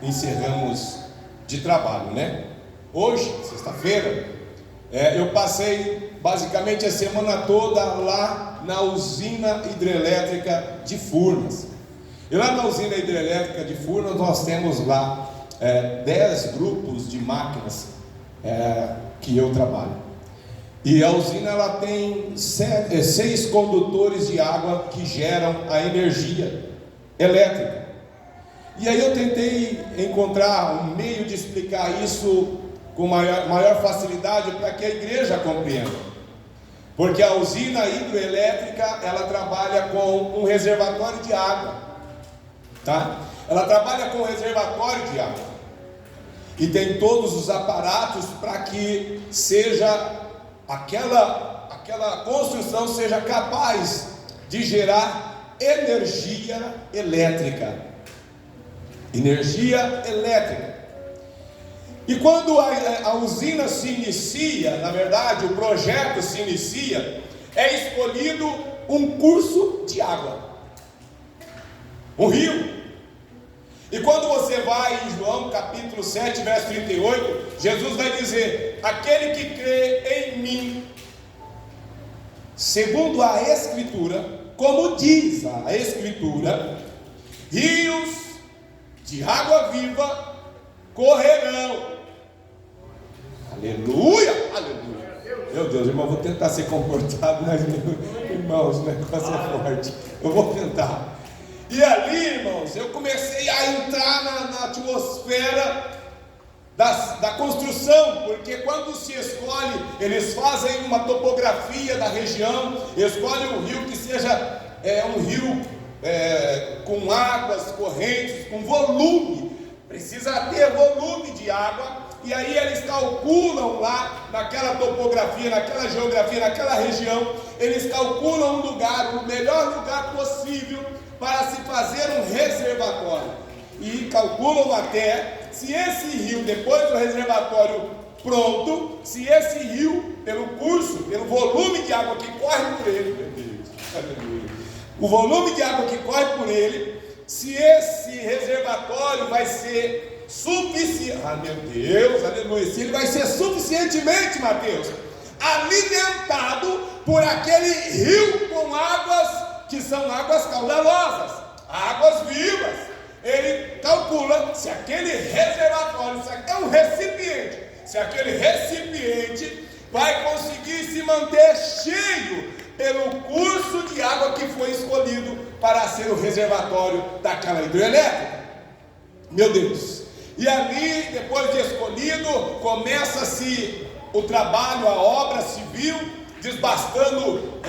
encerramos de trabalho, né? Hoje, sexta-feira, eu passei basicamente a semana toda lá na usina hidrelétrica de Furnas. E lá na usina hidrelétrica de Furnas nós temos lá 10 grupos de máquinas que eu trabalho. E a usina ela tem 6 condutores de água que geram a energia elétrica. E aí eu tentei encontrar um meio de explicar isso com maior facilidade para que a igreja compreenda. Porque a usina hidroelétrica, ela trabalha com um reservatório de água, tá? Ela trabalha com um reservatório de água. E tem todos os aparatos para que seja aquela construção seja capaz de gerar energia elétrica. Energia elétrica. E quando a usina se inicia, na verdade o projeto se inicia, é escolhido um curso de água, um rio. E quando você vai em João capítulo 7, verso 38, Jesus vai dizer: aquele que crê em mim, segundo a Escritura, como diz a Escritura, rios de água viva correrão. Aleluia, aleluia. Meu Deus, irmão, vou tentar ser comportado, mas irmãos, o negócio é forte. Eu vou tentar. E ali, irmãos, eu comecei a entrar na atmosfera da construção, porque quando se escolhe, eles fazem uma topografia da região, escolhem um rio que seja um rio com águas correntes, com volume, precisa ter volume de água. E aí eles calculam lá, naquela topografia, naquela geografia, naquela região, eles calculam um lugar, o melhor lugar possível para se fazer um reservatório. E calculam até se esse rio, depois do reservatório pronto, se esse rio, pelo curso, pelo volume de água que corre por ele, meu Deus, aleluia, o volume de água que corre por ele, se esse reservatório vai ser suficiente, meu Deus, aleluia, se ele vai ser suficientemente, Mateus, alimentado por aquele rio com águas que são águas caudalosas, águas vivas. Ele calcula se aquele reservatório, se é um recipiente, se aquele recipiente vai conseguir se manter cheio pelo curso de água que foi escolhido para ser o reservatório daquela hidroelétrica. Meu Deus! E ali, depois de escolhido, começa-se o trabalho, a obra civil, desbastando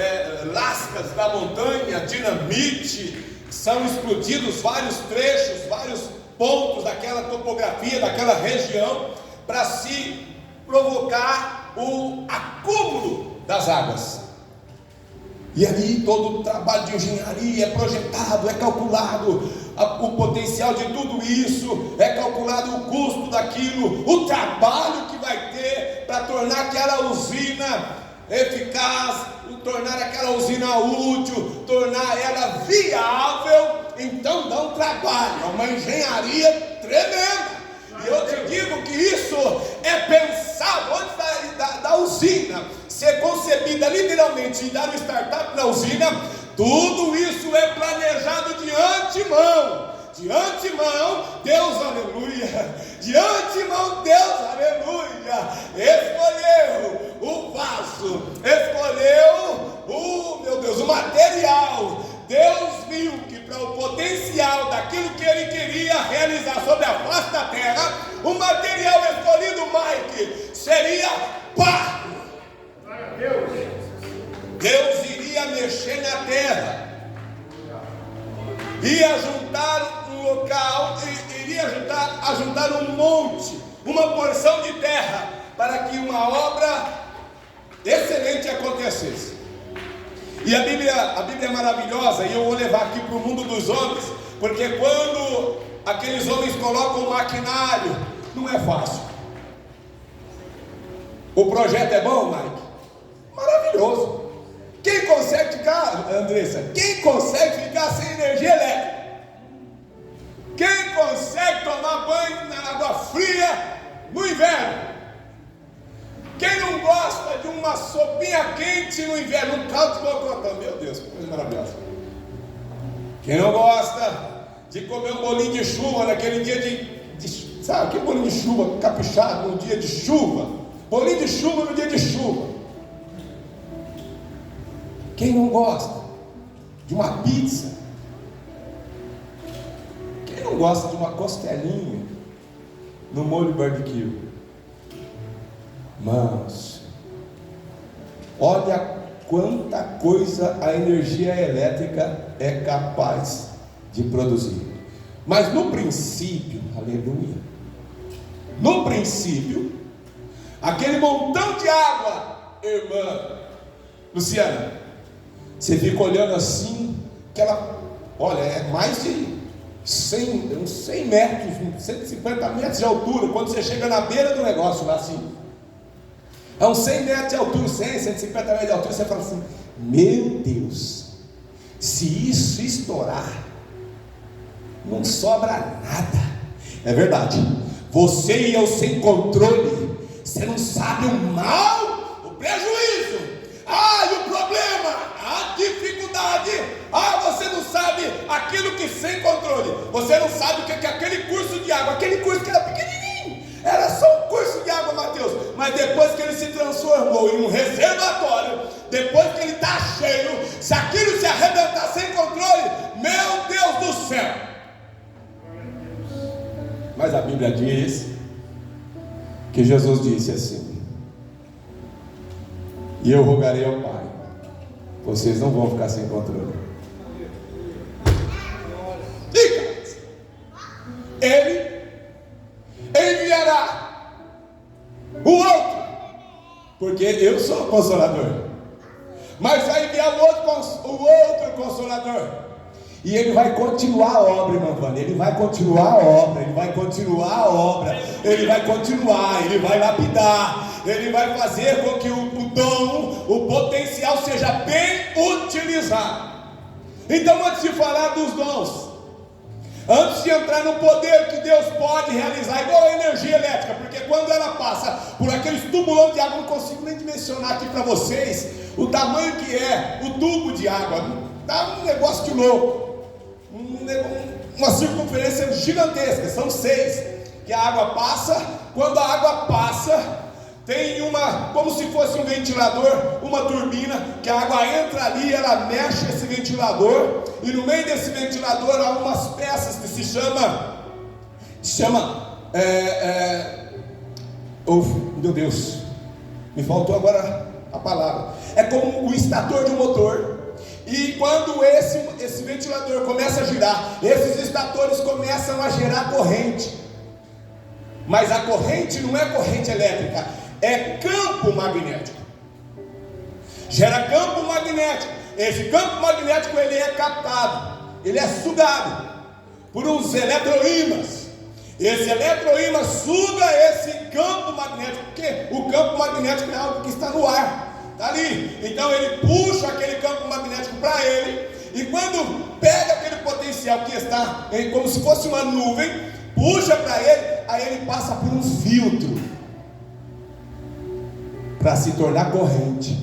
lascas da montanha, dinamite, são explodidos vários trechos, vários pontos daquela topografia, daquela região, para se provocar o acúmulo das águas. E ali todo o trabalho de engenharia é projetado, é calculado o potencial de tudo isso, é calculado o custo daquilo, o trabalho que vai ter para tornar aquela usina eficaz, tornar aquela usina útil, tornar ela viável. Então dá um trabalho, é uma engenharia tremenda. E eu te digo que isso é pensado antes da usina ser concebida literalmente e dar um startup na usina. Tudo isso é planejado de antemão. De antemão, Deus, aleluia. De antemão, Deus, aleluia. Escolheu o vaso, escolheu meu Deus, o material. Deus viu que para o potencial daquilo que Ele queria realizar sobre a face da terra, o material escolhido, Mike, seria pá. Deus iria mexer na terra, ia juntar um local, iria ajuntar um monte, uma porção de terra, para que uma obra excelente acontecesse. E a Bíblia é maravilhosa, e eu vou levar aqui para o mundo dos homens, porque quando aqueles homens colocam maquinário, não é fácil. O projeto é bom, Mike? Maravilhoso. Quem consegue ficar, Andressa? Quem consegue ficar sem energia elétrica? Quem consegue tomar banho uma sopinha quente no inverno, um caldo de mocotó. Meu Deus, que coisa maravilhosa. Quem não gosta de comer um bolinho de chuva naquele dia de sabe, aquele bolinho de chuva caprichado no dia de chuva, bolinho de chuva no dia de chuva. Quem não gosta de uma pizza? Quem não gosta de uma costelinha no molho barbecue? Mas olha quanta coisa a energia elétrica é capaz de produzir. Mas no princípio, aleluia, no princípio, aquele montão de água, irmã Luciana, você fica olhando assim, aquela, olha, é mais de 100, uns 100 metros, 150 metros de altura, quando você chega na beira do negócio lá assim, a uns 100 metros de altura, 100, 150 metros de altura, você fala assim, meu Deus, se isso estourar, não sobra nada. É verdade, você e eu sem controle, você não sabe o mal, o prejuízo, e o problema, a dificuldade, você não sabe aquilo que sem controle, você não sabe o que é aquele curso de água, aquele curso que era pequenininho, era só um curso de água, Mateus, mas depois que ele se transformou em um reservatório, depois que ele está cheio, se aquilo se arrebentar sem controle, meu Deus do céu. Mas a Bíblia diz que Jesus disse assim: e eu rogarei ao Pai, vocês não vão ficar sem controle. Diga, Ele enviará o outro, porque eu sou o Consolador, mas vai enviar o outro Consolador. E ele vai continuar a obra, irmã Vânia. Ele vai continuar a obra. Ele vai continuar a obra. Ele vai continuar. Ele vai lapidar. Ele vai fazer com que o dom, o potencial seja bem utilizado. Então, antes de falar dos dons, antes de entrar no poder que Deus pode realizar, igual a energia elétrica, porque quando ela passa por aqueles tubulões de água, eu não consigo nem dimensionar aqui para vocês o tamanho que é o tubo de água. Dá um negócio de louco. Uma circunferência gigantesca, são 6 que a água passa. Quando a água passa, tem como se fosse um ventilador, uma turbina, que a água entra ali, ela mexe esse ventilador, e no meio desse ventilador há umas peças que se chama meu Deus, me faltou agora a palavra, é como o estator de um motor. E quando esse ventilador começa a girar, esses estatores começam a gerar corrente. Mas a corrente não é corrente elétrica, é campo magnético. Gera campo magnético. Esse campo magnético ele é captado, ele é sugado por uns eletroímãs. Esse eletroímã suga esse campo magnético, porque o campo magnético é algo que está no ar. Está ali, então ele puxa aquele campo magnético para ele, e quando pega aquele potencial que está como se fosse uma nuvem, puxa para ele, aí ele passa por um filtro para se tornar corrente.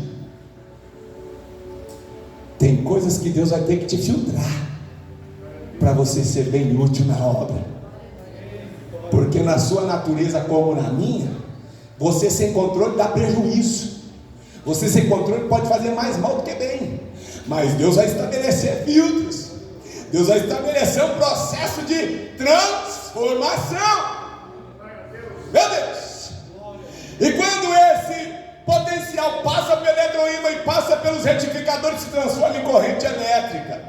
Tem coisas que Deus vai ter que te filtrar para você ser bem útil na obra, porque na sua natureza como na minha, você sem controle dá prejuízo. Você sem controle pode fazer mais mal do que bem. Mas Deus vai estabelecer filtros. Deus vai estabelecer um processo de transformação. Meu Deus! E quando esse potencial passa pelo eletroímã e passa pelos retificadores, se transforma em corrente elétrica.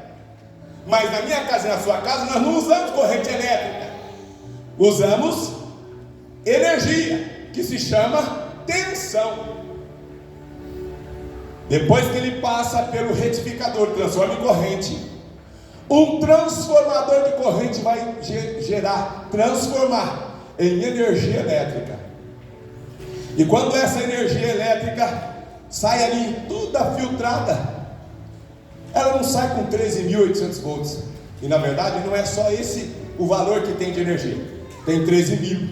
Mas na minha casa e na sua casa nós não usamos corrente elétrica. Usamos energia, que se chama tensão. Depois que ele passa pelo retificador, transforma em corrente, um transformador de corrente vai transformar em energia elétrica. E quando essa energia elétrica sai ali toda filtrada, ela não sai com 13.800 volts. E na verdade não é só esse o valor que tem de energia. Tem 13.000,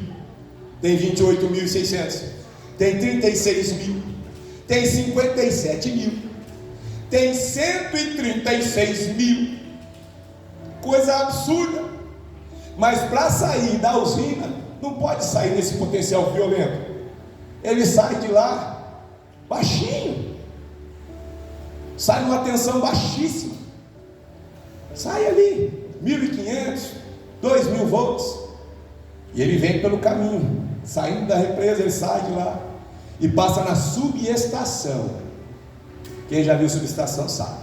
tem 28.600, tem 36.000. tem 57 mil, tem 136 mil, coisa absurda. Mas para sair da usina, não pode sair nesse potencial violento, ele sai de lá baixinho, sai numa tensão baixíssima, sai ali 1.500, 2.000 volts, e ele vem pelo caminho, saindo da represa, ele sai de lá e passa na subestação. Quem já viu subestação sabe,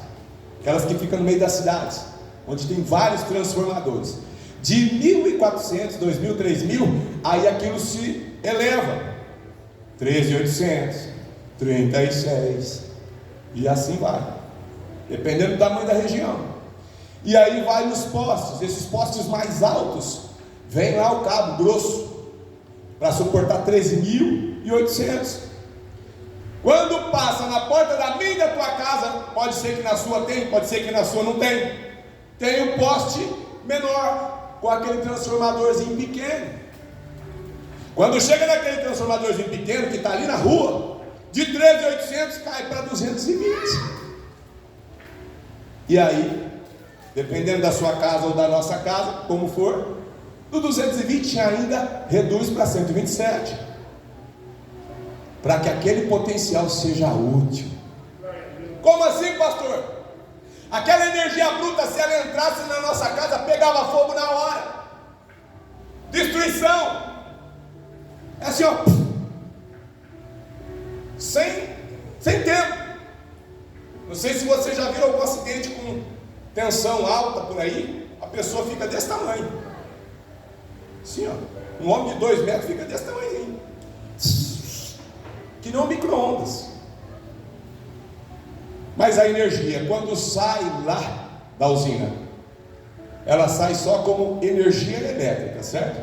aquelas que ficam no meio das cidades, onde tem vários transformadores, de 1.400, 2.000, 3.000, aí aquilo se eleva, 13.800, 36, e assim vai, dependendo do tamanho da região. E aí vai nos postes, esses postes mais altos, vem lá o cabo grosso, para suportar 13.800. Quando passa na porta da minha e da tua casa, pode ser que na sua tem, pode ser que na sua não tem, tem um poste menor, com aquele transformadorzinho pequeno. Quando chega naquele transformadorzinho pequeno, que está ali na rua, de 13.800 cai para 220. E aí, dependendo da sua casa ou da nossa casa, como for, do 220 ainda reduz para 127, para que aquele potencial seja útil. Como assim, pastor? Aquela energia bruta, se ela entrasse na nossa casa, pegava fogo na hora, destruição, é assim, ó, sem tempo. Não sei se você já viu algum acidente com tensão alta por aí, a pessoa fica desse tamanho, assim, ó, um homem de 2 metros fica desse tamanhozinho, que não micro-ondas. Mas a energia, quando sai lá da usina, ela sai só como energia elétrica, certo?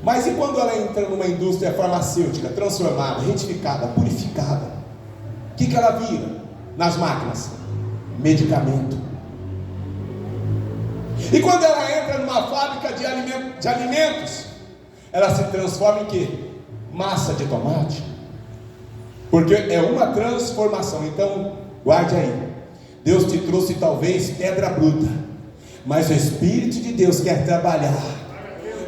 Mas e quando ela entra numa indústria farmacêutica, transformada, retificada, purificada, o que ela vira nas máquinas? Medicamento. E quando ela entra numa fábrica de alimentos, ela se transforma em quê? Massa de tomate. Porque é uma transformação. Então, guarde aí, Deus te trouxe talvez pedra bruta, mas o Espírito de Deus quer trabalhar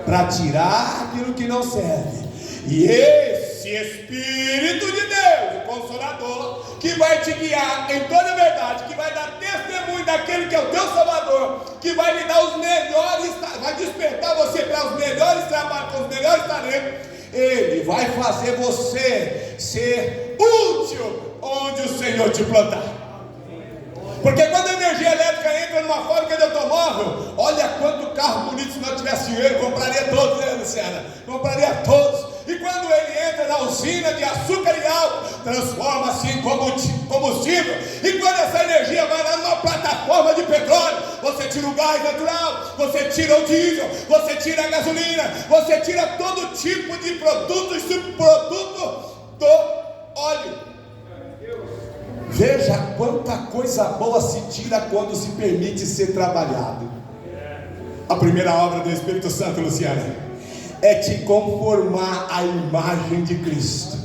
para tirar aquilo que não serve. E esse Espírito de Deus, o Consolador, que vai te guiar em toda a verdade, que vai dar testemunho daquele que é o teu Salvador, que vai lhe dar os melhores, vai despertar você para os melhores trabalhos, para os melhores talentos. Ele vai fazer você ser útil onde o Senhor te plantar. Porque quando a energia elétrica entra numa fábrica de automóvel, olha quanto carro bonito, se não tivesse dinheiro, compraria todos, né, Luciana? Compraria todos. E quando ele entra na usina de açúcar e álcool, transforma-se em combustível. E quando essa energia vai lá numa plataforma de petróleo, você tira o gás natural, você tira o diesel, você tira a gasolina, você tira todo tipo de produto e subproduto do óleo. Veja quanta coisa boa se tira quando se permite ser trabalhado. A primeira obra do Espírito Santo, Luciana, é te conformar à imagem de Cristo.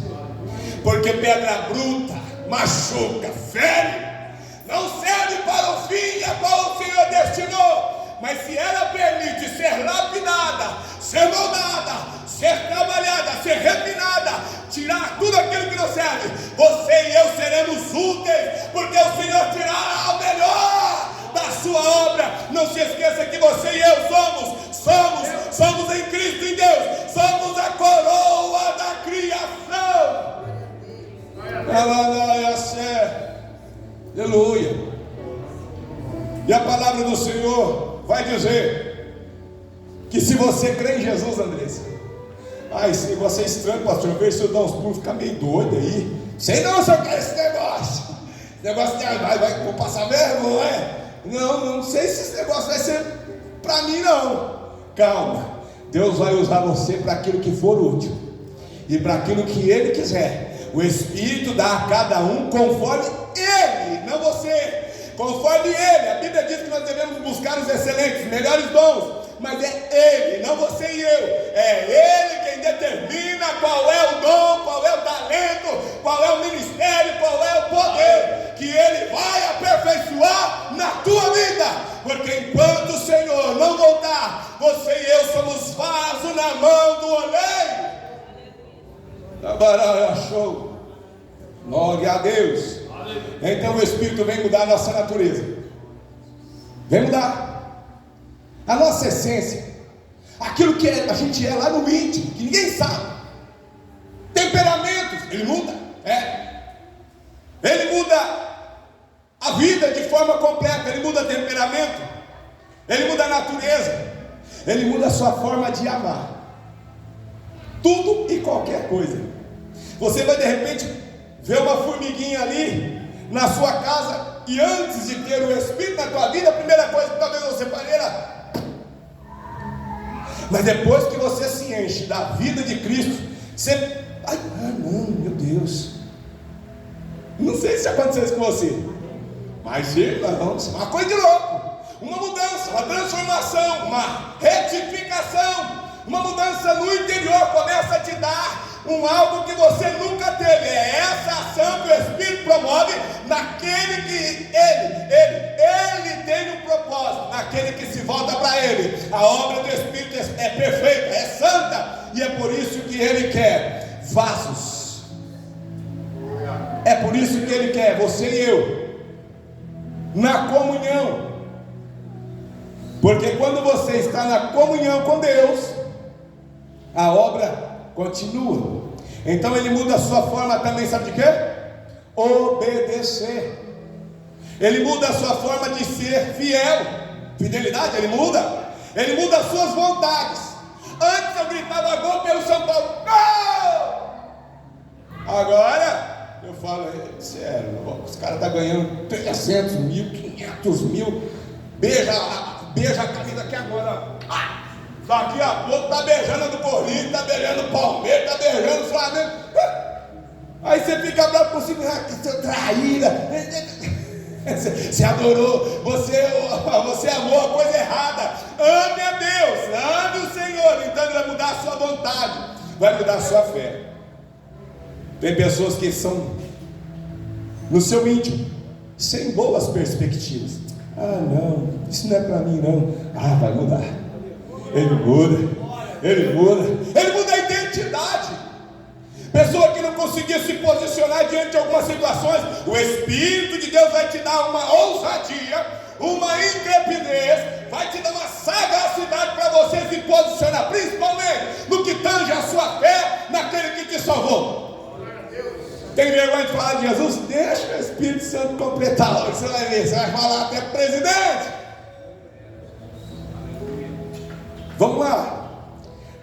Porque pedra bruta machuca, fere, não serve para o fim a qual o Senhor destinou. Mas se ela permite ser lapidada, ser moldada, ser trabalhada, ser refinada, tirar tudo aquilo que não serve, você e eu seremos úteis, porque o Senhor tirará o melhor da sua obra. Não se esqueça que você e eu somos em Cristo, em Deus, somos a coroa da criação. Aleluia. E a palavra do Senhor vai dizer que se você crê em Jesus, Andressa, esse negócio é estranho, pastor, ver se eu dar uns pulos, ficar meio doido aí, sei não, se eu quero esse negócio vou passar vergonha, não sei se esse negócio vai ser para mim não. Calma, Deus vai usar você para aquilo que for útil e para aquilo que Ele quiser. O Espírito dá a cada um conforme Ele, não você, conforme Ele. A Bíblia diz que nós devemos buscar os excelentes, melhores dons, mas é Ele, não você e eu. É Ele quem determina qual é o dom, qual é o talento, qual é o ministério Show. Glória a Deus. Então o Espírito vem mudar a nossa natureza. Vem mudar a nossa essência. Aquilo que a gente é lá no íntimo, que ninguém sabe. Temperamentos, ele muda. Ele muda a vida de forma completa. Ele muda temperamento. Ele muda a natureza. Ele muda a sua forma de amar. Tudo e qualquer coisa. Você vai de repente ver uma formiguinha ali na sua casa, e antes de ter o Espírito na tua vida, a primeira coisa que talvez você faria era... Mas depois que você se enche da vida de Cristo, você... não, meu Deus. Não sei se aconteceu isso com você, mas irmãos, uma coisa de louco. Uma mudança, uma transformação, uma retificação, uma mudança no interior começa a te dar algo que você nunca teve. É essa ação que o Espírito promove naquele que ele tem um propósito, naquele que se volta para ele. A obra do Espírito é perfeita, é santa, e é por isso que ele quer vasos. É por isso que ele quer você e eu na comunhão. Porque quando você está na comunhão com Deus, a obra continua. Então ele muda a sua forma também, sabe de quê? Obedecer. Ele muda a sua forma de ser fiel. Fidelidade, ele muda. Ele muda as suas vontades. Antes eu gritava gol pelo São Paulo, gol! Agora eu falo, sério, os caras estão ganhando 300 mil, 500 mil. Beija a camisa aqui agora. Daqui a pouco está beijando do Corinthians, está beijando o Palmeiras, está beijando o Flamengo. Aí você fica bravo consigo, que seu traíra. Você adorou, você amou a coisa errada. Ame a Deus, ame o Senhor. Então ele vai mudar a sua vontade, vai mudar a sua fé. Tem pessoas que são no seu íntimo, sem boas perspectivas. Não, isso não é para mim não. Vai mudar. Ele muda a identidade. Pessoa que não conseguia se posicionar diante de algumas situações, o Espírito de Deus vai te dar uma ousadia, uma intrepidez, vai te dar uma sagacidade para você se posicionar, principalmente no que tange a sua fé naquele que te salvou. Tem vergonha de falar de Jesus? Deixa o Espírito Santo completar logo, você vai ver, você vai falar até presidente. Vamos lá.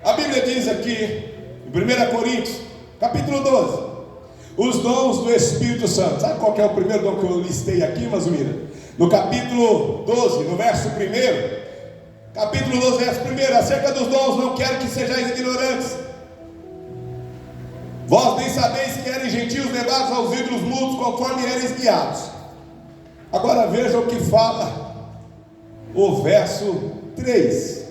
A Bíblia diz aqui em 1 Coríntios capítulo 12, os dons do Espírito Santo. Sabe qual que é o primeiro dom que eu listei aqui, Mazumira? No capítulo 12, no verso 1, capítulo 12, verso 1, acerca dos dons, não quero que sejais ignorantes. Vós bem sabeis que eres gentios levados aos ídolos mudos, conforme eres guiados. Agora veja o que fala o verso 3.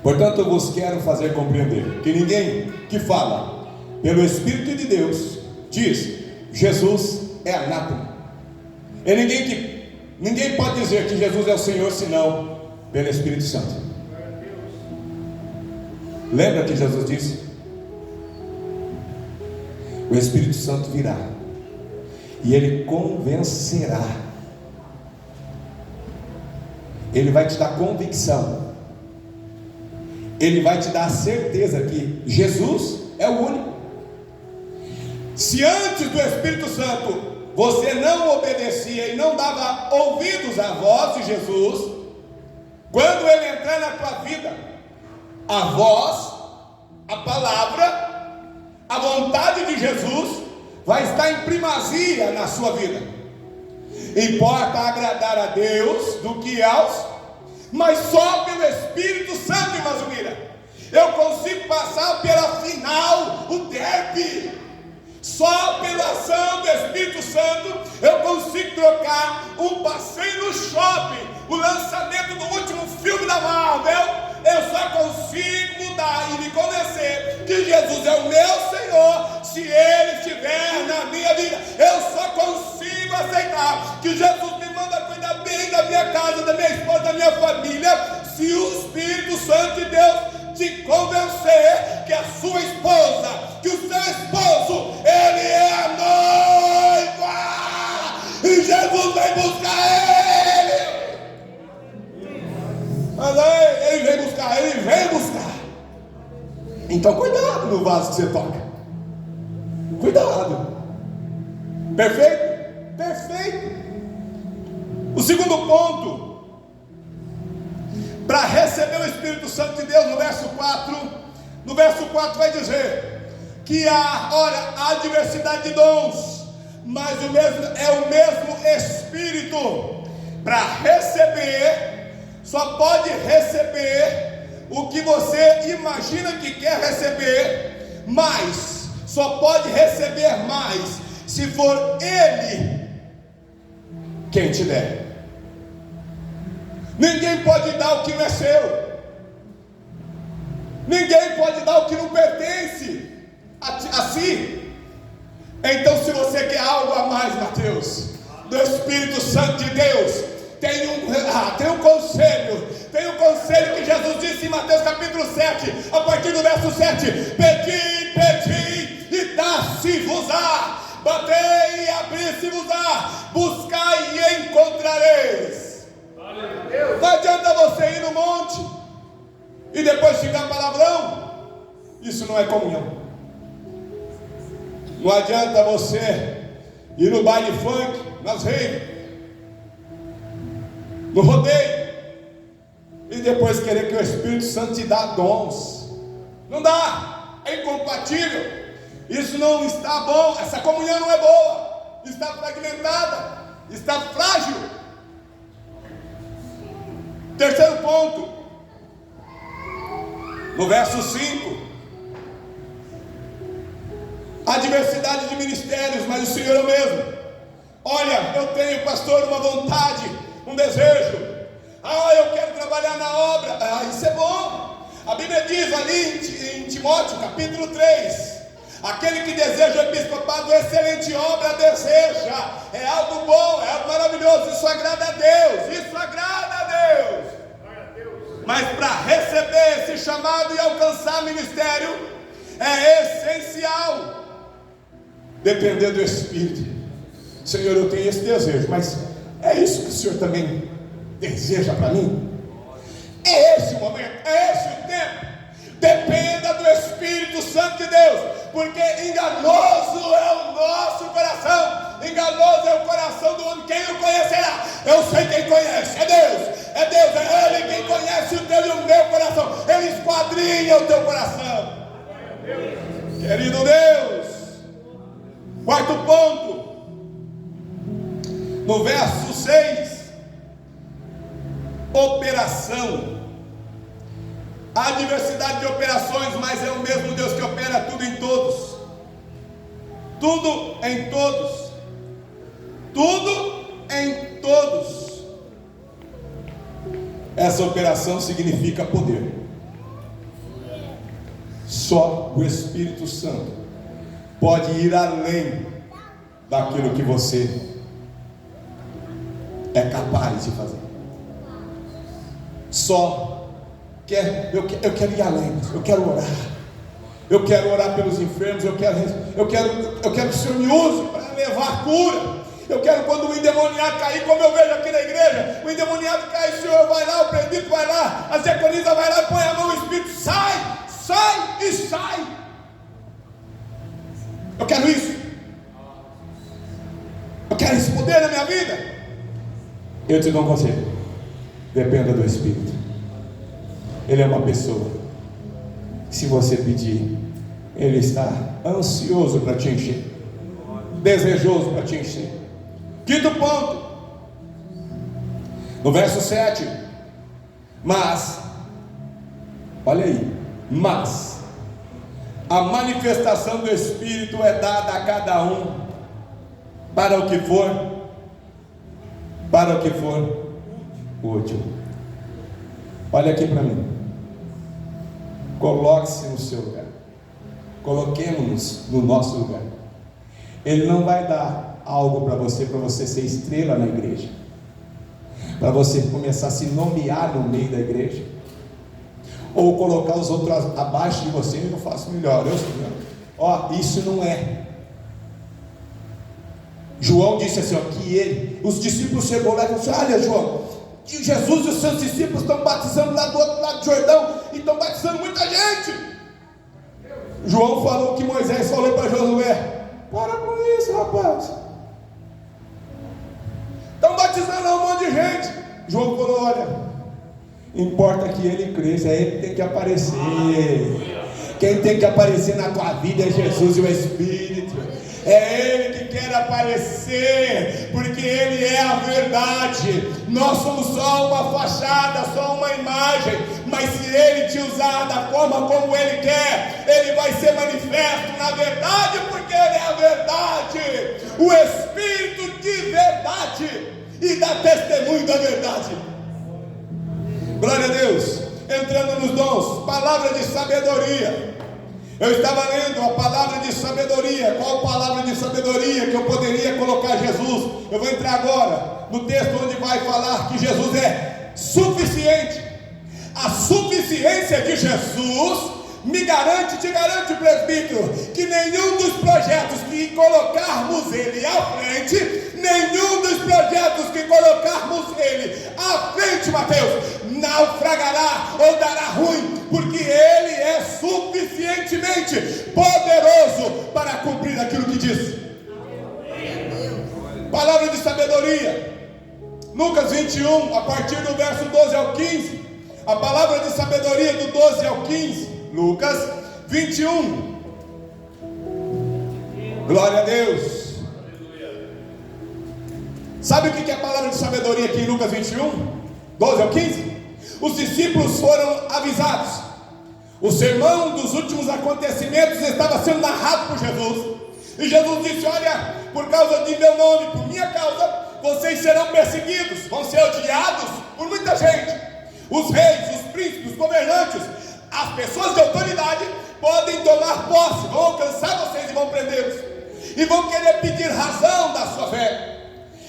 Portanto, eu vos quero fazer compreender que ninguém que fala pelo Espírito de Deus diz Jesus é anátema. E ninguém pode dizer que Jesus é o Senhor senão pelo Espírito Santo. Lembra que Jesus disse? O Espírito Santo virá e ele convencerá. Ele vai te dar convicção. Ele vai te dar a certeza que Jesus é o único. Se antes do Espírito Santo você não obedecia e não dava ouvidos à voz de Jesus, quando ele entrar na tua vida, a voz, a palavra, a vontade de Jesus vai estar em primazia na sua vida. Importa agradar a Deus do que aos, mas só pelo Espírito Santo, Mazumira, eu consigo passar pela final, o derby. Só pela ação do Espírito Santo eu consigo trocar um passeio no shopping, o lançamento do último filme da Marvel. Eu só consigo mudar e me convencer que Jesus é o meu Senhor se Ele estiver na minha vida. Eu só consigo aceitar que Jesus me manda cuidar bem da minha casa, da minha esposa, da minha família, se o Espírito Santo de Deus te convencer que a sua esposa, Então cuidado no vaso que você toca. Cuidado. Perfeito? Perfeito. O segundo ponto, para receber o Espírito Santo de Deus, no verso 4 vai dizer que há diversidade de dons, mas é o mesmo Espírito. Para receber, só pode receber o que você imagina que quer receber, mas só pode receber mais se for Ele quem te der. Ninguém pode dar o que não é seu. Ninguém pode dar o que não pertence a si. Então, se você quer algo a mais, Mateus, do Espírito Santo de Deus, tem um conselho que Jesus disse em Mateus capítulo 7, a partir do verso 7: pedi e dá-se-vos-á, batei e abri-se-vos-á, buscai e encontrareis. Não adianta você ir no monte e depois ficar palavrão. Isso não é comunhão. Não adianta você ir no baile funk, nas raves, no rodeio, e depois querer que o Espírito Santo te dá dons. Não dá, é incompatível. Isso não está bom, essa comunhão não é boa, está fragmentada, está frágil. Terceiro ponto, no verso 5: há diversidade de ministérios, mas o Senhor é o mesmo. Olha, eu tenho, pastor, uma vontade, um desejo. Eu quero trabalhar na obra. Isso é bom. A Bíblia diz ali em Timóteo capítulo 3: aquele que deseja o episcopado, excelente obra deseja. É algo bom, é algo maravilhoso. Isso agrada a Deus. Isso agrada a Deus. Mas para receber esse chamado e alcançar ministério, é essencial depender do Espírito. Senhor, eu tenho esse desejo, mas é isso que o Senhor também deseja para mim? É esse o momento, é esse o tempo. Dependa do Espírito Santo de Deus, porque enganoso é o nosso coração, enganoso é o coração do homem. Quem o conhecerá? Eu sei quem conhece, é Deus, é Ele quem conhece o teu e o meu coração. Ele esquadrinha o teu coração. Querido Deus. Quarto ponto, no verso 6, operação. Há diversidade de operações, mas é o mesmo Deus que opera tudo em todos. Tudo em todos. Tudo em todos. Essa operação significa poder. Só o Espírito Santo pode ir além daquilo que você é capaz de fazer. Eu quero ir além, eu quero orar pelos enfermos, eu quero que o Senhor me use para levar cura. Eu quero, quando o endemoniado cair, como eu vejo aqui na igreja, o endemoniado cai, o Senhor vai lá, o presbítero vai lá, a diaconisa vai lá, põe a mão, o Espírito sai e sai. Eu quero isso. Eu quero esse poder na minha vida. Eu te dou um conselho: dependa do Espírito. Ele é uma pessoa. Se você pedir, Ele está ansioso para te encher, desejoso para te encher. Quinto ponto, no verso 7: mas, olha aí, mas a manifestação do Espírito é dada a cada um para o que for útil. Olha aqui para mim. Coloque-se no seu lugar. Coloquemos-nos no nosso lugar. Ele não vai dar algo para você ser estrela na igreja, para você começar a se nomear no meio da igreja, ou colocar os outros abaixo de você. Eu faço melhor, eu sou melhor. Isso não é. João disse assim, que os discípulos chegou lá e falou assim: olha, João, Jesus e os seus discípulos estão batizando lá do outro lado do Jordão, e estão batizando muita gente. João falou que Moisés falou para Josué: para com isso, rapaz. Estão batizando um monte de gente. João falou: olha, importa que ele cresça, é ele que tem que aparecer. Quem tem que aparecer na tua vida é Jesus e o Espírito. É Ele que quer aparecer, porque Ele é a verdade. Nós somos só uma fachada, só uma imagem. Mas se Ele te usar da forma como Ele quer, Ele vai ser manifesto na verdade, porque Ele é a verdade, o Espírito de verdade, e dá testemunho da verdade. Glória a Deus. Entrando nos dons, palavra de sabedoria. Eu estava lendo a palavra de sabedoria. Qual palavra de sabedoria que eu poderia colocar Jesus? Eu vou entrar agora no texto onde vai falar que Jesus é suficiente. A suficiência de Jesus me garante, te garante, presbítero, que nenhum dos projetos que colocarmos Ele à frente, nenhum dos projetos que colocarmos Ele à frente, Mateus, naufragará ou dará ruim, porque Ele é suficientemente poderoso para cumprir aquilo que diz. Palavra de sabedoria, Lucas 21, a partir do verso 12 ao 15. A palavra de sabedoria do 12 ao 15, Lucas 21. Glória a Deus. Sabe o que é a palavra de sabedoria aqui em Lucas 21, 12 ao 15? Os discípulos foram avisados. O sermão dos últimos acontecimentos estava sendo narrado por Jesus. E Jesus disse: olha, por causa de meu nome, por minha causa, vocês serão perseguidos, vão ser odiados por muita gente. Os reis, os príncipes, os governantes, as pessoas de autoridade podem tomar posse, vão alcançar vocês e vão prendê-los, e vão querer pedir razão da sua fé.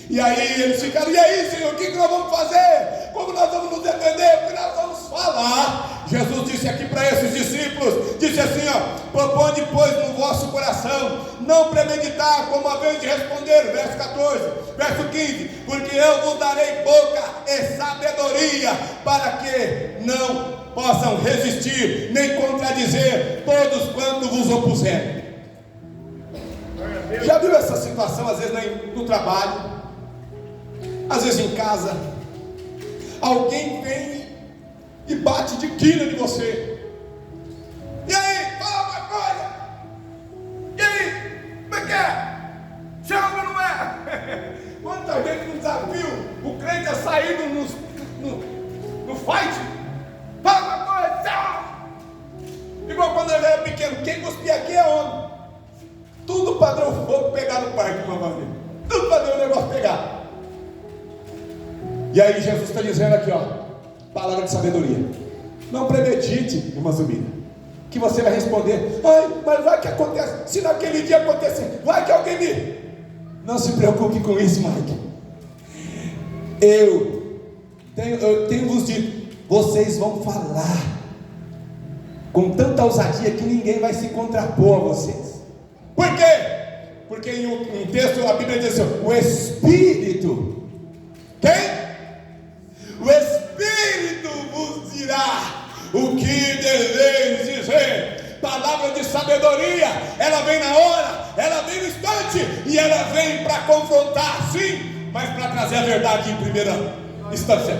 E aí eles ficaram: e aí, Senhor, o que nós vamos fazer? Como nós vamos nos defender? O que nós vamos falar? Jesus disse aqui para esses discípulos, disse assim: propõe, pois, no vosso coração não premeditar, como a vez de responder, verso 14, verso 15, porque eu vos darei boca e sabedoria, para que não possam resistir, nem contradizer todos quanto vos opuserem. Já viu essa situação, às vezes no trabalho, às vezes em casa? Alguém vem e bate de quina de você. E aí, fala uma coisa. E aí, como é que é? Chama ou não é? Quanta gente no desafio, o crente é saído no fight. Fala uma coisa, tchau. Igual quando ele era pequeno, quem cuspia aqui é homem. Tudo padrão fogo pegar no parque, meu amigo. Tudo padrão o negócio pegar. E aí Jesus está dizendo aqui, palavra de sabedoria. Não premedite, irmã Zumira, que você vai responder: ai, mas vai que acontece, se naquele dia acontecer, vai que alguém me... Não se preocupe com isso, Mike. Eu tenho vos dito, vocês vão falar com tanta ousadia que ninguém vai se contrapor a vocês. Por quê? Porque em um texto a Bíblia diz assim: o Espírito, quem? O Espírito vos dirá o que deveis dizer. Palavra de sabedoria, ela vem na hora, ela vem no instante, e ela vem para confrontar, sim, mas para trazer a verdade em primeira instância.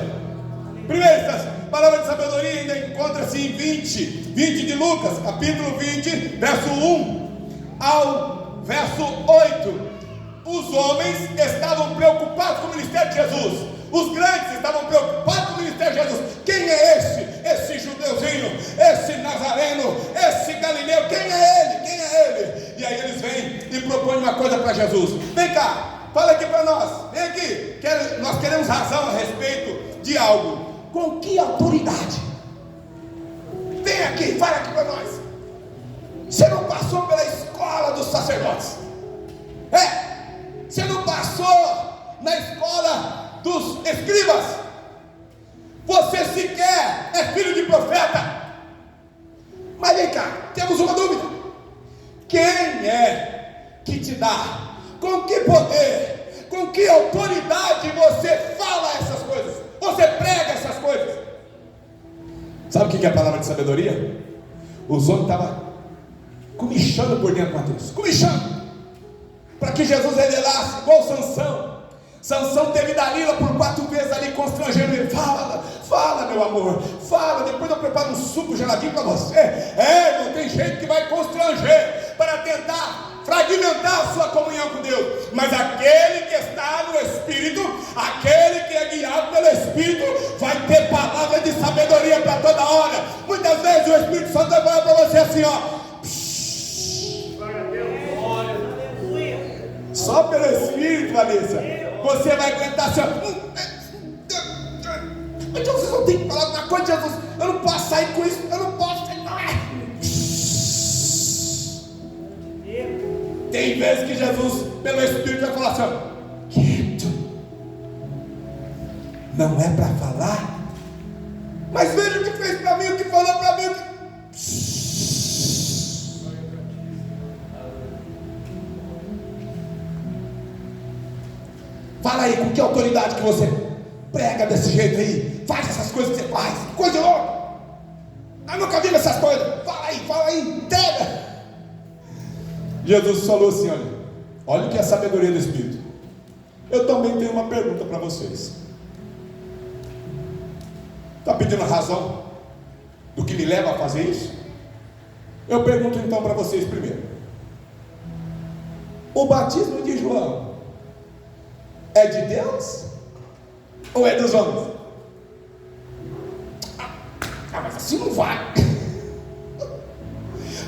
Primeira instância, palavra de sabedoria ainda encontra-se em 20 de Lucas, capítulo 20, verso 1 ao verso 8. Os homens estavam preocupados com o ministério de Jesus. Os grandes estavam preocupados com o ministério de Jesus. Quem é esse? Esse judeuzinho, esse nazareno, esse galileu, quem é ele? Quem é ele? E aí eles vêm e propõem uma coisa para Jesus: vem cá, fala aqui para nós, vem aqui, nós queremos razão a respeito de algo. Com que autoridade? Vem aqui, fala aqui para nós. Você não passou pela escola dos sacerdotes? Você não passou na escola dos escribas? Você sequer é filho de profeta? Mas vem cá, temos uma dúvida: quem é que te dá? Com que poder? Com que autoridade você fala essas coisas? Você prega essas coisas? Sabe o que é a palavra de sabedoria? Os homens estavam comichando por dentro, Mateus, comichando, para que Jesus revelasse, igual Sansão. Sansão teve Dalila por 4 vezes ali constrangendo ele. Fala meu amor, fala, depois eu preparo um suco geladinho para você. Não tem jeito que vai constranger, para tentar fragmentar a sua comunhão com Deus. Mas aquele que está no Espírito, aquele que é guiado pelo Espírito, vai ter palavra de sabedoria para toda hora. Muitas vezes o Espírito Santo vai falar para você assim, ó. Só pelo Espírito, Vanessa, você vai aguentar assim, mas Jesus, eu tenho que falar uma coisa, Jesus, eu não posso sair com isso, eu não posso sair. Tem vezes que Jesus, pelo Espírito, vai falar assim, quieto, não é para falar, mas veja o que fez para mim, o que falou para mim, fala aí, com que autoridade que você prega desse jeito aí? Faz essas coisas que você faz, coisa louca. Eu nunca vi essas coisas. Fala aí, entrega. Jesus falou assim, olha o que é a sabedoria do Espírito. Eu também tenho uma pergunta para vocês. Está pedindo razão do que me leva a fazer isso? Eu pergunto então para vocês primeiro. O batismo de João é de Deus ou é dos homens? Mas assim não vai.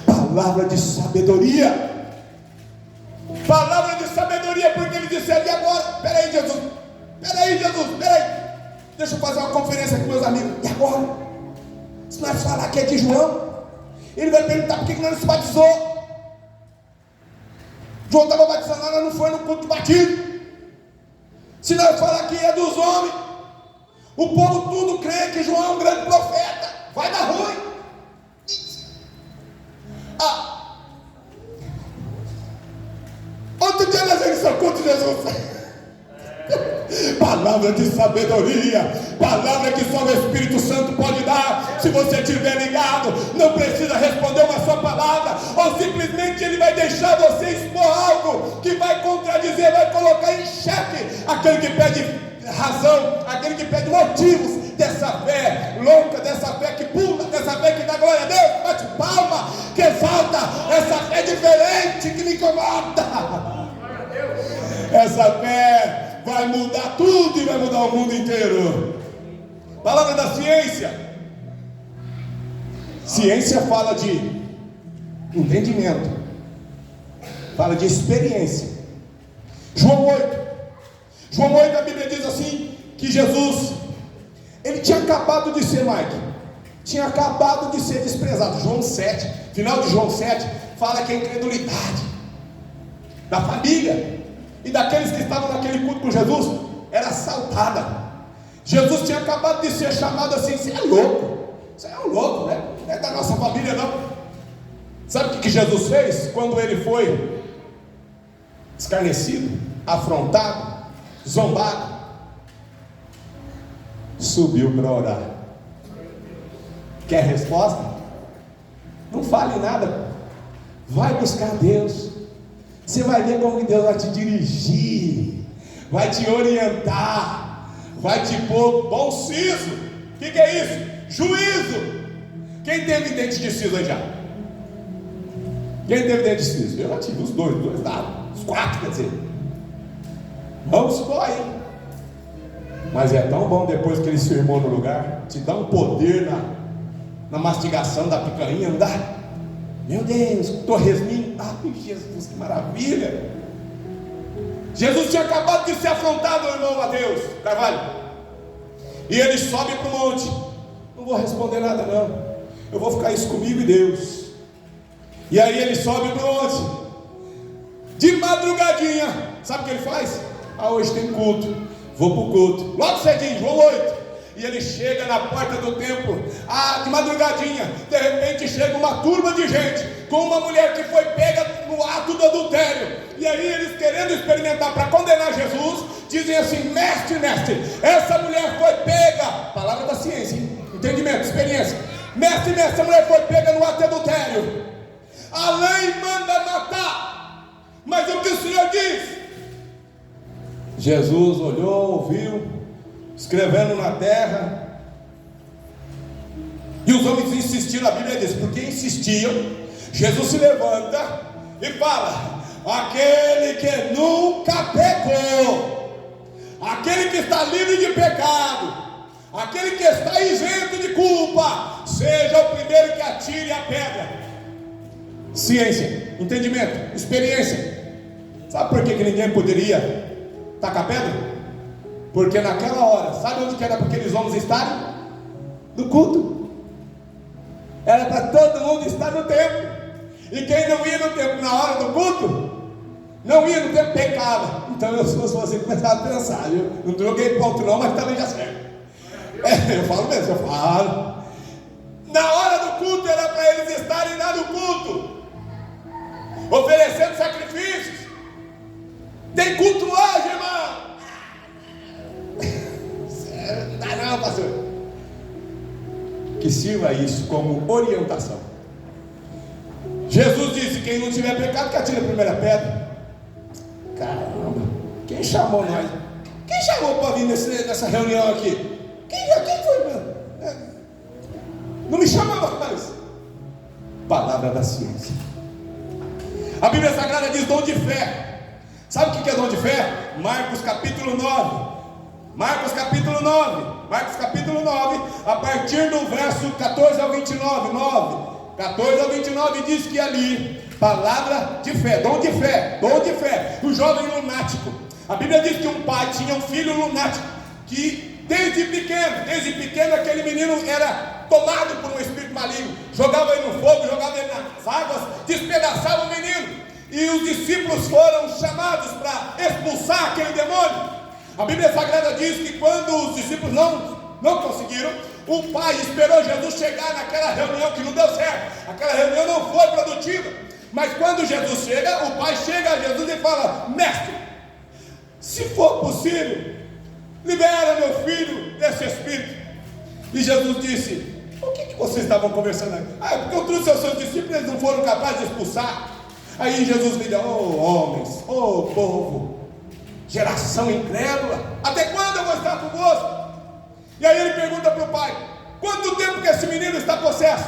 Palavra de sabedoria. Palavra de sabedoria, porque ele disse ali agora. Peraí, Jesus. Deixa eu fazer uma conferência com meus amigos. E agora? Se nós falar que é de João, ele vai perguntar por que nós não se batizou. João estava batizando, nós não foi no culto de batismo. Se nós falar que é dos homens, o povo tudo crê que João é um grande profeta, vai dar ruim. Outro dia nós vimos isso culto de Jesus. Palavra de sabedoria, palavra que só o Espírito Santo pode dar. Se você estiver ligado, não precisa responder uma só palavra, ou simplesmente ele vai deixar você expor algo que vai contradizer, vai colocar em xeque aquele que pede razão, aquele que pede motivos dessa fé louca, dessa fé que pula, dessa fé que dá glória a Deus, bate palma, que exalta, essa fé diferente que me incomoda. Essa fé vai mudar tudo e vai mudar o mundo inteiro. Palavra da ciência. Ciência fala de entendimento, fala de experiência. João 8, a Bíblia diz assim, que Jesus, ele tinha acabado de ser, tinha acabado de ser desprezado. João 7, final de João 7, fala que a incredulidade da família e daqueles que estavam naquele culto com Jesus era assaltada. Jesus tinha acabado de ser chamado assim, você é louco, você é um louco, né? Não é da nossa família não. Sabe o que Jesus fez quando ele foi escarnecido, afrontado, zombado? Subiu para orar. Quer resposta? Não fale nada, vai buscar Deus. Você vai ver como Deus vai te dirigir, vai te orientar, vai te pôr bom siso. O que é isso? Juízo. Quem teve dente de siso aí já? Quem teve dente de siso? Eu já tive os dois dados, os 4 quer dizer. Vamos só aí. Mas é tão bom depois que ele se firmou no lugar, te dá um poder na mastigação da picanha, não dá? Meu Deus, torresminho, ai Jesus, que maravilha. Jesus tinha acabado de ser afrontado, irmão Mateus Carvalho, e ele sobe para o monte. Não vou responder nada não, eu vou ficar isso comigo e Deus. E aí ele sobe para o monte, de madrugadinha, sabe o que ele faz? Hoje tem culto, vou para o culto, logo cedinho, João 8. E ele chega na porta do templo, de madrugadinha, de repente chega uma turma de gente, com uma mulher que foi pega no ato do adultério. E aí eles, querendo experimentar para condenar Jesus, dizem assim, mestre, essa mulher foi pega, palavra da ciência, hein? Entendimento, experiência, mestre, essa mulher foi pega no ato de adultério. A lei manda matar, mas o que o Senhor diz? Jesus olhou, ouviu, escrevendo na terra, e os homens insistiram. A Bíblia diz, porque insistiam, Jesus se levanta e fala: aquele que nunca pecou, aquele que está livre de pecado, aquele que está isento de culpa, seja o primeiro que atire a pedra. Ciência, entendimento, experiência. Sabe por que ninguém poderia tacar pedra? Porque naquela hora, sabe onde que era para aqueles homens estarem? No culto. Era para todo mundo estar no templo. E quem não ia no templo na hora do culto, não ia no templo, pecava. Então eu, se fosse você, começava a pensar, eu não troquei ponto não, mas também já serve. Eu falo mesmo, eu falo. Na hora do culto era para eles estarem lá no culto, oferecendo sacrifícios. Tem culto hoje, irmão? Não dá não, pastor. Que sirva isso como orientação. Jesus disse: quem não tiver pecado, que atire a primeira pedra. Caramba, quem chamou nós? Quem chamou para vir nessa reunião aqui? Quem foi, mano? Não me chamava mais. Palavra da ciência. A Bíblia Sagrada diz dom de fé. Sabe o que é dom de fé? Marcos capítulo 9. Marcos capítulo 9. Marcos capítulo 9, a partir do verso 14 ao 29. 14 ao 29 diz que ali, palavra de fé, dom de fé, dom de fé. O jovem lunático. A Bíblia diz que um pai tinha um filho lunático, que desde pequeno aquele menino era tomado por um espírito maligno. Jogava ele no fogo, jogava ele nas águas, despedaçava o menino. E os discípulos foram chamados para expulsar aquele demônio. A Bíblia Sagrada diz que quando os discípulos não conseguiram, o pai esperou Jesus chegar naquela reunião que não deu certo. Aquela reunião não foi produtiva. Mas quando Jesus chega, o pai chega a Jesus e fala: mestre, se for possível, libera meu filho desse espírito. E Jesus disse: o que vocês estavam conversando aí? É porque eu trouxe aos seus discípulos, eles não foram capazes de expulsar. Aí Jesus diz: homens, povo, geração incrédula, até quando eu vou estar convosco? E aí ele pergunta para o pai: quanto tempo que esse menino está possesso?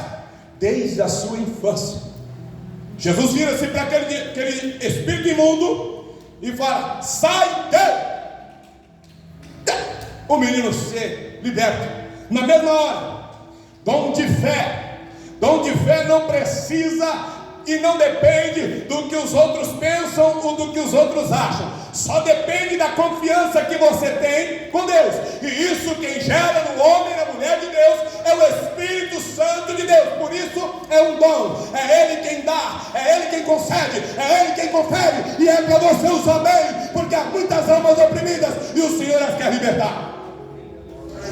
Desde a sua infância. Jesus vira-se para aquele espírito imundo e fala: sai dele. O menino se liberta. Na mesma hora, dom de fé. Dom de fé não precisa e não depende do que os outros pensam ou do que os outros acham. Só depende da confiança que você tem com Deus. E isso quem gera no homem e na mulher de Deus é o Espírito Santo de Deus. Por isso é um dom. É Ele quem dá, é Ele quem concede, é Ele quem confere. E é para você usar bem, porque há muitas almas oprimidas e o Senhor as quer libertar.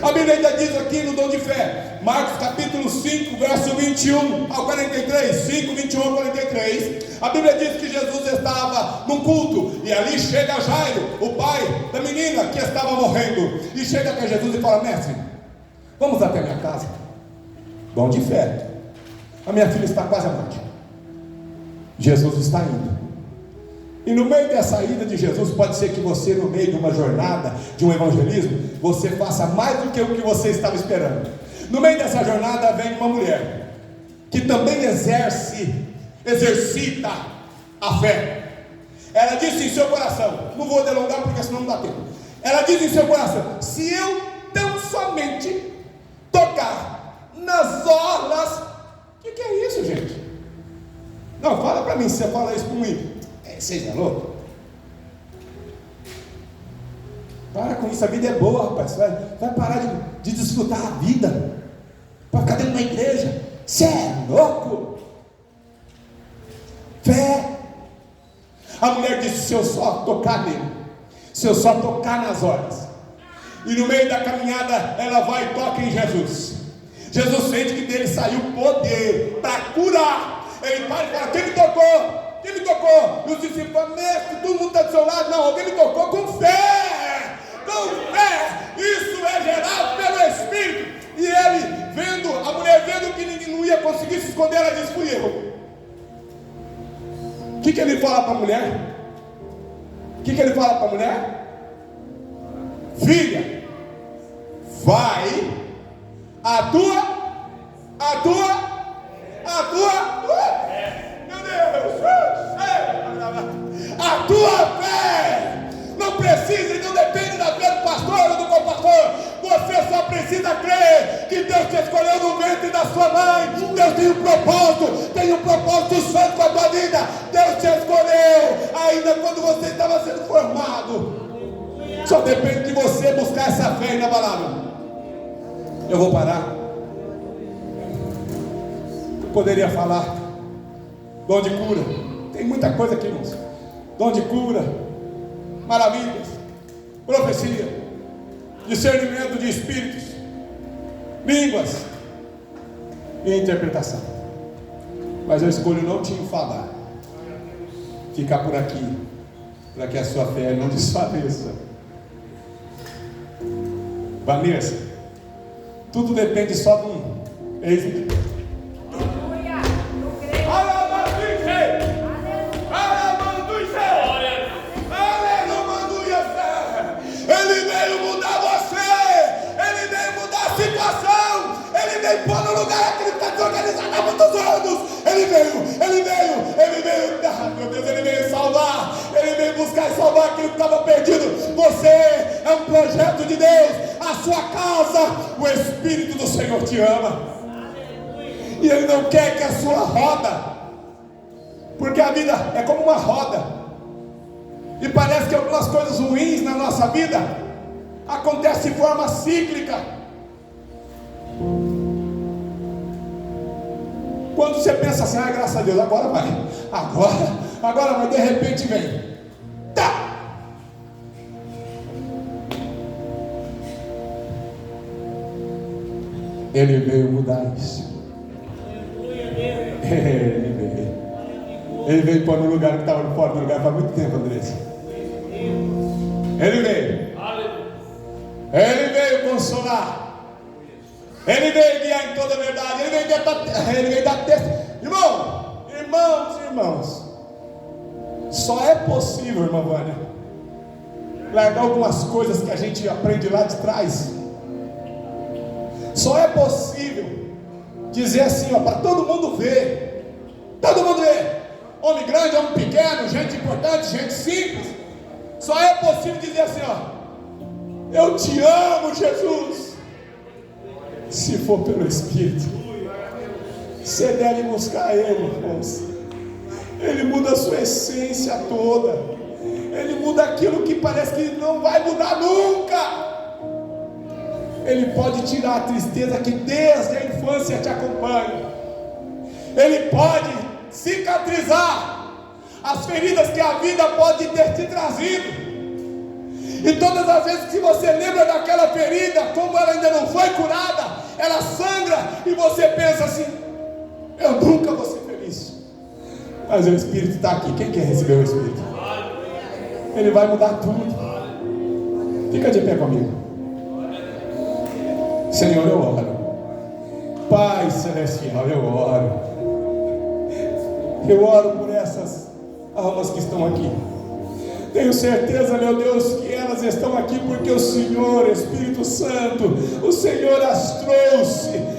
A Bíblia ainda diz aqui no dom de fé, Marcos capítulo 5, verso 21 ao 43, 5, 21 ao 43, a Bíblia diz que Jesus estava num culto, e ali chega Jairo, o pai da menina que estava morrendo, e chega até Jesus e fala: mestre, vamos até minha casa. Dom de fé. A minha filha está quase à morte. Jesus está indo. E no meio dessa ida de Jesus, pode ser que você, no meio de uma jornada, de um evangelismo, você faça mais do que o que você estava esperando. No meio dessa jornada vem uma mulher, que também exercita a fé. Ela disse em seu coração, não vou delongar porque senão não dá tempo. Ela diz em seu coração: se eu tão somente tocar nas orlas. O que é isso, gente? Não, fala para mim, se você fala isso para um ímpio. Vocês é louco? Para com isso, a vida é boa, rapaz. Vai parar de desfrutar a vida para ficar dentro da igreja. Você é louco? Fé. A mulher disse: se eu só tocar nele, se eu só tocar nas horas. E no meio da caminhada ela vai e toca em Jesus. Jesus sente que dele saiu poder para curar. Ele para e fala: quem me tocou? Quem me tocou? E os discípulos falam: mestre, todo mundo está do seu lado. Não, alguém me tocou com fé. Com fé. Isso é gerado pelo Espírito. E ele vendo, a mulher vendo que ninguém não ia conseguir se esconder, ela disse: fui eu. que ele fala para a mulher? O que ele fala para a mulher? Filha, vai, a tua, meu Deus, a tua fé não precisa e não depende da fé do pastor ou do co-pastor. Você só precisa crer que Deus te escolheu no ventre da sua mãe. Deus tem um propósito santo com a tua vida. Deus te escolheu ainda quando você estava sendo formado. Só depende de você buscar essa fé inabalável. Eu vou parar. Eu poderia falar dom de cura. Tem muita coisa aqui, irmãos. Dom de cura, maravilhas, profecia, discernimento de espíritos, línguas e interpretação. Mas eu escolho não te enfadar, ficar por aqui, para que a sua fé não desfaleça. Vanessa, tudo depende só de um ex-ministro. Pôr no lugar aquele que está desorganizado há muitos anos. Ele veio, meu Deus, ele veio salvar, ele veio buscar e salvar aquilo que estava perdido. Você é um projeto de Deus, a sua casa, o Espírito do Senhor te ama, e Ele não quer que a sua roda, porque a vida é como uma roda, e parece que algumas coisas ruins na nossa vida acontecem de forma cíclica. Quando você pensa assim, graças a Deus, agora vai, de repente vem, tá! Ele veio mudar isso. Ele veio pôr no lugar que estava fora do lugar faz muito tempo, Andressa. Ele veio consolar. Ele veio guiar em toda a verdade. Ele veio dar texto. Irmãos, só é possível, irmã Vânia, largar algumas coisas que a gente aprende lá de trás. Só é possível dizer assim, para todo mundo ver. Homem grande, homem pequeno, gente importante, gente simples. Só é possível dizer assim, eu te amo, Jesus. Se for pelo Espírito, você deve buscar Ele, irmãos. Ele muda a sua essência toda. Ele muda aquilo que parece que não vai mudar nunca. Ele pode tirar a tristeza que desde a infância te acompanha. Ele pode cicatrizar as feridas que a vida pode ter te trazido. E todas as vezes que você lembra daquela ferida, como ela ainda não foi curada, ela sangra e você pensa assim, eu nunca vou ser feliz. Mas o Espírito está aqui. Quem quer receber o Espírito? Ele vai mudar tudo. Fica de pé comigo. Senhor, eu oro. Pai Celestial, eu oro por essas almas que estão aqui. Tenho certeza, meu Deus, que elas estão aqui porque o Senhor, Espírito Santo, o Senhor as trouxe.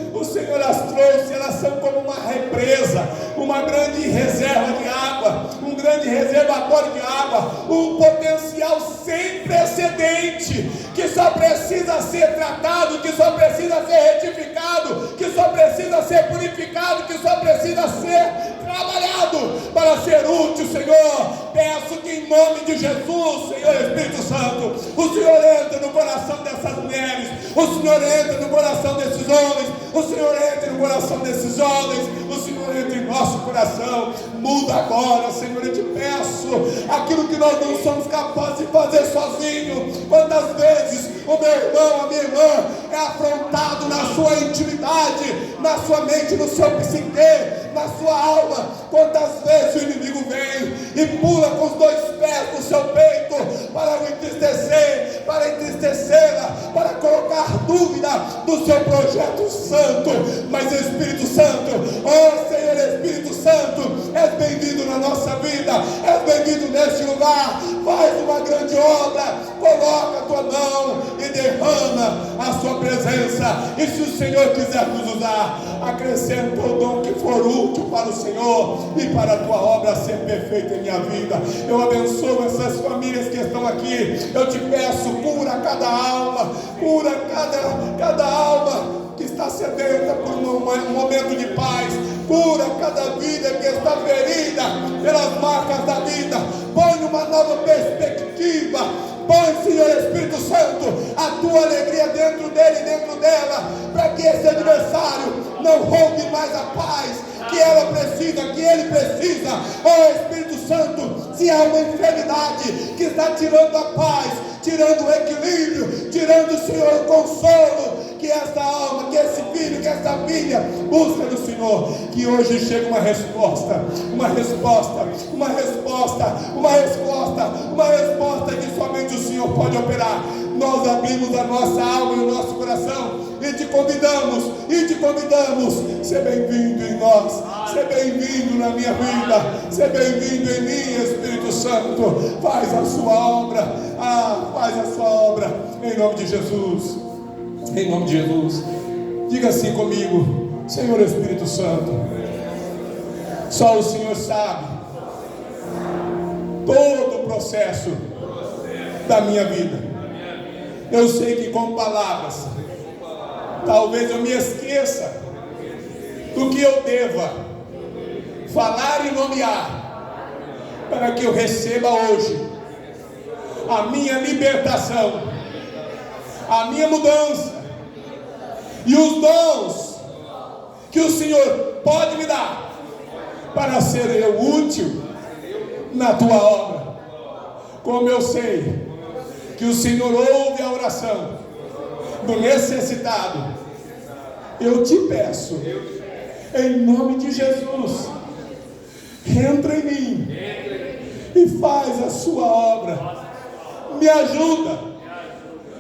Elas são como uma represa, uma grande reserva de água, um grande reservatório de água, um potencial sem precedente, que só precisa ser tratado, que só precisa ser retificado, que só precisa ser purificado, que só precisa ser trabalhado para ser útil, Senhor. Peço que em nome de Jesus, Senhor Espírito Santo, o Senhor entra no coração dessas mulheres, o Senhor entra no coração desses homens, o Senhor entra no coração desses homens, o Senhor entra em nosso coração. Muda agora, Senhor, eu te peço aquilo que nós não somos capazes de fazer sozinho. Quantas vezes o meu irmão, a minha irmã é afrontado na sua intimidade, na sua mente, no seu psique, na sua alma. Quantas vezes o inimigo vem e pula com os dois pés no seu peito para o entristecer, para entristecê-la, para colocar dúvida no seu projeto santo. Mas Espírito Santo, Senhor Espírito Santo, és bem-vindo na nossa vida. vida. És bem-vindo neste lugar. Faz uma grande obra, coloca a tua mão e derrama a sua presença. E se o Senhor quiser nos usar, acrescenta o dom que for útil para o Senhor e para a tua obra ser perfeita em minha vida. Eu abençoo essas famílias que estão aqui. Eu te peço, cura cada alma, cura cada alma que está sedenta por um momento de paz. Cura cada vida que está ferida pelas marcas da vida. Põe uma nova perspectiva. Põe, Senhor Espírito Santo, a tua alegria dentro dele e dentro dela, para que esse adversário não roube mais a paz que ela precisa, que ele precisa. Oh Espírito Santo, se há uma enfermidade que está tirando a paz, tirando o equilíbrio, tirando, Senhor, o consolo, que essa alma, que esse filho, que essa filha busca do Senhor, que hoje chegue uma resposta que somente o Senhor pode operar. Nós abrimos a nossa alma e o nosso coração e te convidamos, ser bem-vindo em nós, ser bem-vindo na minha vida, ser bem-vindo em mim, Espírito Santo. Faz a sua obra, faz a sua obra, em nome de Jesus, em nome de Jesus. Diga assim comigo: Senhor Espírito Santo, só o Senhor sabe todo o processo da minha vida. Eu sei que com palavras talvez eu me esqueça do que eu deva falar e nomear, para que eu receba hoje a minha libertação, a minha mudança e os dons que o Senhor pode me dar para ser eu útil na tua obra. Como eu sei que o Senhor ouve a oração do necessitado, eu te peço, em nome de Jesus, entra em mim e faz a sua obra. Me ajuda.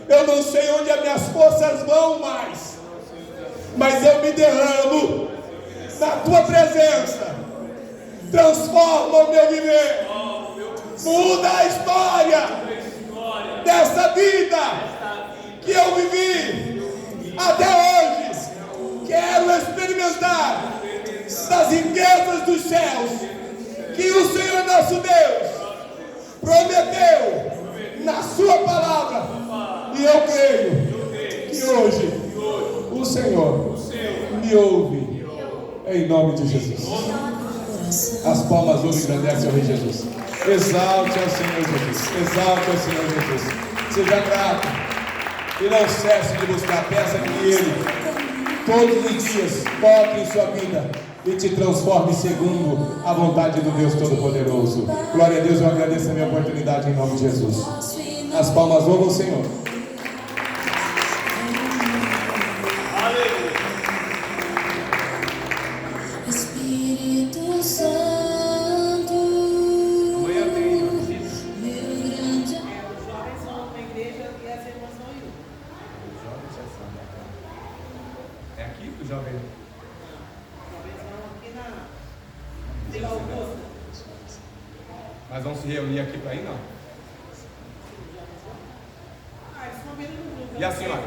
Eu não sei onde as minhas forças vão mais, mas eu me derramo na tua presença. Transforma o meu viver, muda a história dessa vida que eu vivi até hoje. Quero experimentar das riquezas dos céus que o Senhor nosso Deus prometeu na sua palavra, e eu creio que hoje o Senhor me ouve, em nome de Jesus. As palmas hoje engrandecem ao Rei Jesus. Exalte ao Senhor Jesus, exalte ao Senhor Jesus. Seja grato e não cesse de buscar. Peça que Ele todos os dias toque em sua vida e te transforme segundo a vontade do Deus Todo-Poderoso. Glória a Deus, eu agradeço a minha oportunidade em nome de Jesus. As palmas louvam o Senhor. Espírito Santo, Amanhã tem meu grande Os jovens vão para a igreja e as irmãs vão ir. É aqui que o jovem. Os jovens vão aqui na Vila Augusta. Mas vão se reunir aqui para ir, não? Eles combinam no grupo. E a senhora?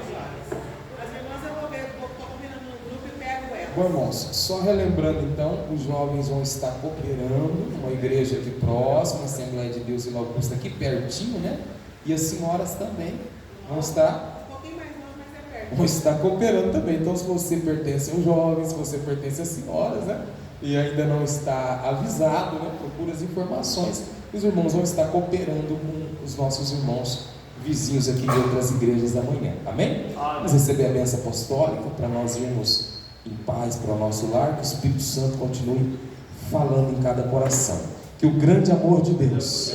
As irmãs eu vou ver, estou combinando no grupo e pego elas. Bom, irmãos, só relembrando então, os jovens vão estar cooperando numa igreja aqui próxima, Assembleia de Deus em Augusta, aqui pertinho, né? E as senhoras também vão estar, Um pouquinho mais longe, mas é perto. vão estar cooperando também. Então, se você pertence aos jovens, se você pertence às senhoras, né? E ainda não está avisado, né? Procure as informações. Os irmãos vão estar cooperando com os nossos irmãos vizinhos aqui de outras igrejas amanhã. Amém? Vamos receber a bênção apostólica para nós irmos em paz para o nosso lar, que o Espírito Santo continue falando em cada coração. Que o grande amor de Deus,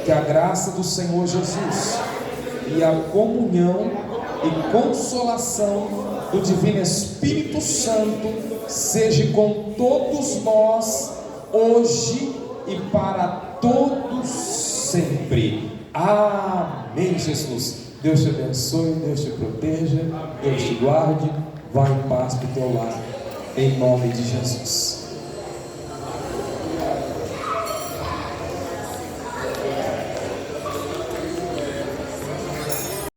que a graça do Senhor Jesus e a comunhão e consolação do Divino Espírito Santo seja com todos nós, hoje e para todos sempre. Amém, Jesus. Deus te abençoe, Deus te proteja, Deus te guarde. Vá em paz para o teu lar, em nome de Jesus.